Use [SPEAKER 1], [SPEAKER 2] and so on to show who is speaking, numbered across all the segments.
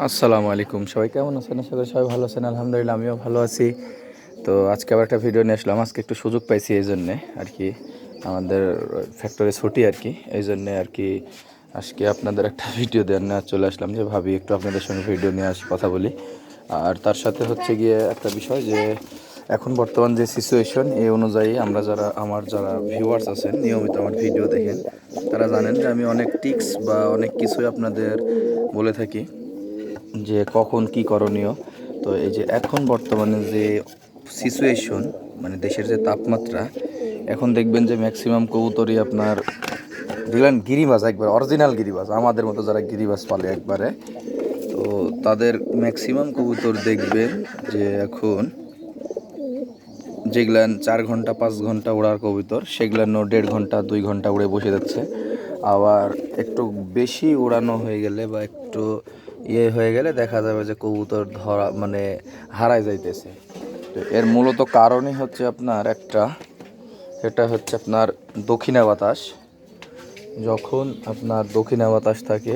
[SPEAKER 1] আসসালামু আলাইকুম, সবাই কেমন আছেন? আশা করি সবাই ভালো আছেন। আলহামদুলিল্লাহ আমিও ভালো আছি। তো আজকে আবার একটা ভিডিও নিয়ে আসলাম। আজকে একটু সুযোগ পাইছি এই জন্যে আর কি, আমাদের ফ্যাক্টরি ছুটি আর কি, এই জন্যে আর কি আজকে আপনাদের একটা ভিডিও দেওয়ার নিয়ে চলে আসলাম, যে ভাবি একটু আপনাদের সঙ্গে ভিডিও নিয়ে আসি, কথা বলি। আর তার সাথে হচ্ছে গিয়ে একটা বিষয়, যে এখন বর্তমান যে সিচুয়েশন, এই অনুযায়ী আমরা যারা ভিউয়ার্স আছেন, নিয়মিত আমার ভিডিও দেখেন, তারা জানেন যে আমি অনেক টিপস বা অনেক কিছুই আপনাদের বলে থাকি যে কখন কি করণীয়। তো এই যে এখন বর্তমানে যে সিচুয়েশন, মানে দেশের যে তাপমাত্রা, এখন দেখবেন যে ম্যাক্সিমাম কবুতরই আপনার দেখলেন গিরিবাজ, একবার অরিজিনাল গিরিবাজ, আমাদের মতো যারা গিরিবাজ পালে একবারে। তো তাদের ম্যাক্সিমাম কবুতর দেখবেন যে এখন যেগুলান 4 ঘন্টা 5 ঘন্টা ওড়ার কবুতর, সেগুলানো 1.5 ঘন্টা 2 ঘন্টা উড়ে বসে যাচ্ছে। আবার একটু বেশি উড়ানো হয়ে গেলে বা একটু হয়ে গেলে দেখা যাবে যে কবুতর ধরা মানে হারায় যাইতেছে। তো এর মূলত কারণই হচ্ছে আপনার একটা, সেটা হচ্ছে আপনার দক্ষিণা বাতাস। যখন আপনার দক্ষিণা বাতাস থাকে,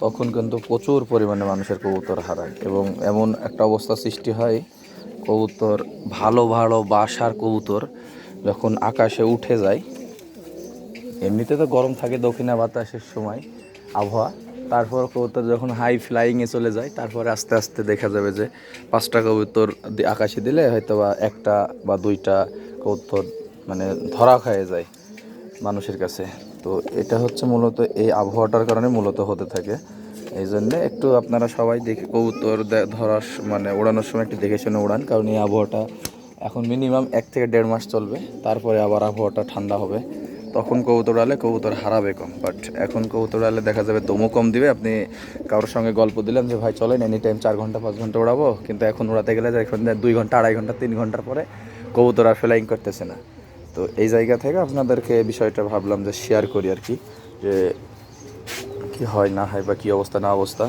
[SPEAKER 1] তখন কিন্তু প্রচুর পরিমাণে মানুষের কবুতর হারায়, এবং এমন একটা অবস্থা সৃষ্টি হয়, কবুতর ভালো ভালো বাসার কবুতর যখন আকাশে উঠে যায়, এমনিতে তো গরম থাকে দক্ষিণা বাতাসের সময় আবহাওয়া, তারপর কবুতর যখন হাই ফ্লাইংয়ে চলে যায়, তারপরে আস্তে আস্তে দেখা যাবে যে 5টা কবুতর আকাশে দিলে হয়তো বা 1টা বা 2টা কবুতর মানে ধরা খেয়ে যায় মানুষের কাছে। তো এটা হচ্ছে মূলত এই আবহাওয়াটার কারণে মূলত হতে থাকে। এই জন্যে একটু আপনারা সবাই দেখে কবুতর ধরার মানে ওড়ানোর সময় একটু দেখে শুনে ওড়ান, কারণ এই আবহাওয়াটা এখন মিনিমাম 1 থেকে 1.5 মাস চলবে, তারপরে আবার আবহাওয়াটা ঠান্ডা হবে, তখন কবুতর উড়ালে কবুতর হারাবে কম। বাট এখন কবুতর উড়ালে দেখা যাবে দমও কম দিবে। আপনি কারোর সঙ্গে গল্প দিলেন যে ভাই চলেন এনি টাইম 4 ঘন্টা 5 ঘন্টা উড়াবো, কিন্তু এখন উড়াতে গেলে যে এখন 2 ঘন্টা 2.5 ঘন্টা 3 ঘন্টার পরে কবুতর আর ফ্লাইং করতেছে না। তো এই জায়গা থেকে আপনাদেরকে বিষয়টা ভাবলাম যে শেয়ার করি আর কি, যে কী হয় না হয় বা কী অবস্থা না অবস্থা।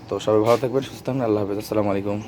[SPEAKER 1] তো সবাই ভালো থাকবেন, সুস্থ থাকবেন। আল্লাহ হাফেজ, আসসালামু আলাইকুম।